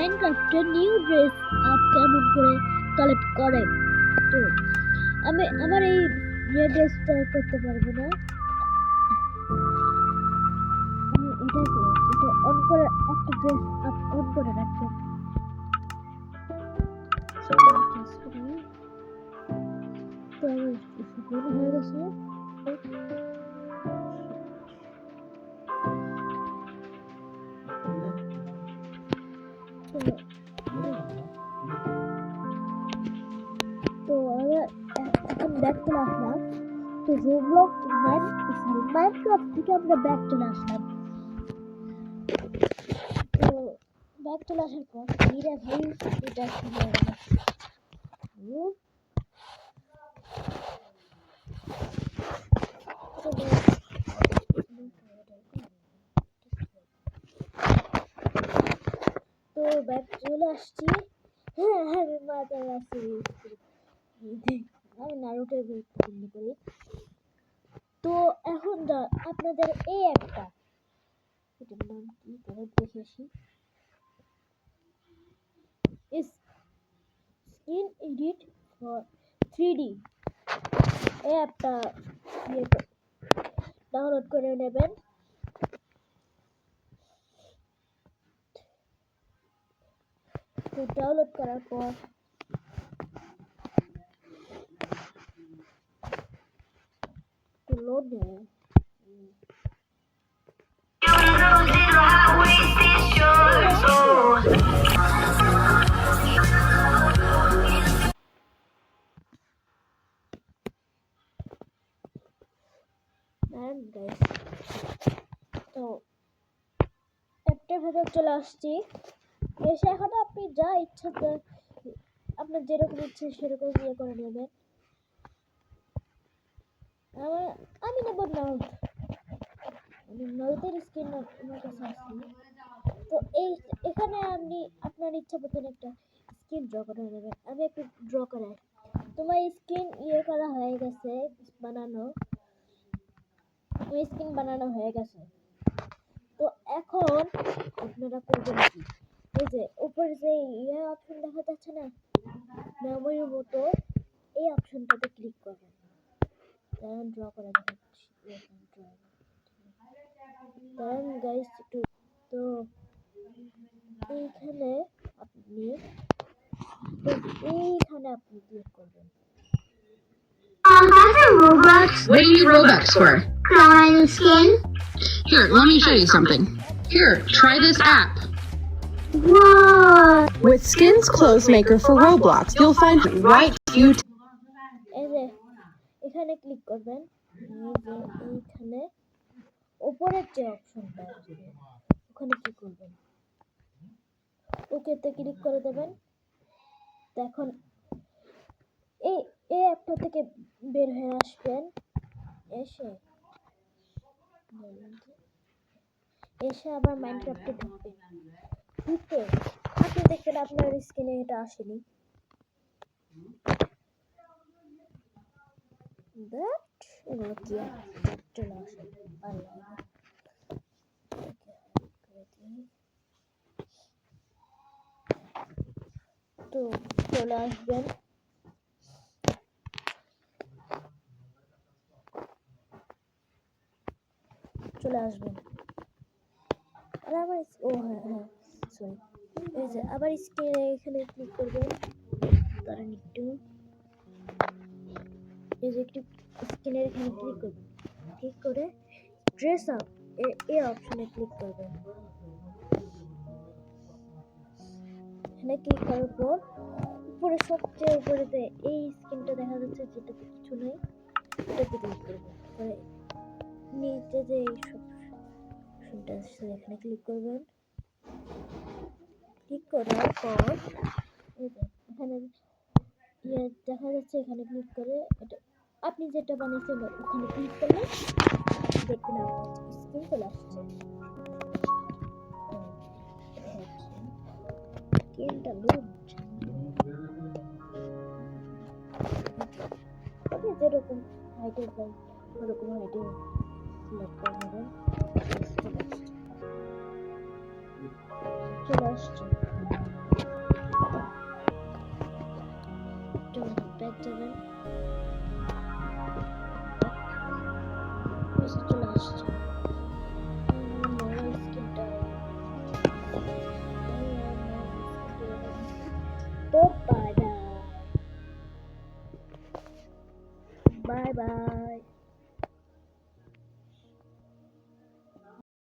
মাইনক্রাফটে new dress up কেমন করে collect করে। তো আমি আমার এই ড্রেসটা করতে পারবো না। এটা অন করে একটা ড্রেস আপ অন করে রাখবেন। তো হয়ে গেছে। তো এখন ব্যাক চলে আসলাম। তো রোবলক্স মাইনক্রাফট থেকে আমরা ব্যাক চলে আসলাম। তো ব্যাক চলে আসার পর ধীরে ভাই এটা শুরু হয়ে গেল। তো ব্যাক চলে আসছি। হ্যাঁ আমি মাথায় আসছি, আমি নারুটোর গুরুত্বপূর্ণ করি। তো এখন আপনাদের এই একটা এটার নাম কি করে দেখে আসি। স্কিন এডিট ফর 3D এই অ্যাপটা ডাউনলোড করে নেবেন। তো ডাউনলোড করার পর লোড নেবে। তো অ্যাপটার ভেতর চলে আসছি। এসে এখন আপনি যা ইচ্ছা আপনার যেরকম ইচ্ছে সেরকম ইয়ে করে নেবেন। আমি নেব নাউট, আমি নাউটের স্কিন আমার কাছে আসছি। তো এখানে আপনি আপনার ইচ্ছা মতন একটা স্কিন ড্র করে নেবেন। আমি একটু ড্র করে, তোমার স্কিন ইয়ে করা হয়ে গেছে, বানানো স্কিন বানানো হয়ে গেছে। তো এখন আপনারা করবেন কি, এই যে উপরে যে ইয়ে অপশন দেখা যাচ্ছে না মেমোরির মতো, এই অপশনটাতে ক্লিক করবেন। কারণ ড্র করে দেখাচ্ছি, কারণ গাইস একটু। তো এইখানে আপনি ক্লিক করবেন। Robux. What do you need Robux for? Crawling skin. Here, let me show you something. Here, try this app. Whoa! With Skins Clothes Maker for Roblox, you'll find the right few. এই যে এখানে click করবেন। এইখানে উপরের যে অপশনটা আছে ওখানে ক্লিক করবেন, ওকেতে ক্লিক করে দেবেন। এখন এই অ্যাপটা থেকে বের হয়ে আসবেন। এসে আবার মাইনক্রাফটে ঢুকবেন। ঢুকে আপনি দেখবেন আপনার স্ক্রিনে এটা আসেনি। চলে আসে তো চলে আসবেন। আর আবার সরি, এই যে আবার স্ক্রিনে এখানে ক্লিক করবেন। কারণ একটু এই যে একটু স্ক্রিনের এখানে ক্লিক করবেন, ক্লিক করে ড্রেস আপ এই অপশনে ক্লিক করবেন। এখানে ক্লিক করার পর উপরে সবচেয়ে উপরেতে এই স্ক্রিনটা দেখা যাচ্ছে, যেটাতে কিছু নেই, এটাতে ক্লিক করবেন। তারপরে নিচে যে এই সব অপশনটা আছে এখানে ক্লিক করবেন। ক্লিক করার পর এখানে দেখা যাচ্ছে, এখানে ক্লিক করে এটা আপনি যেটা বানিয়েছেন ওখানে ক্লিক করলে দেখবেন আপনার স্ক্রিন চলে আসছে। স্ক্রিনটা লোড, আপনি যেরকম হাইটের চাই ওরকম হাইটে সিলেক্ট করে নেবেন। চলে আসছে। যাবেন। এসে চলে আসছে নর্মাল স্কিনটা। তো বাই বাই।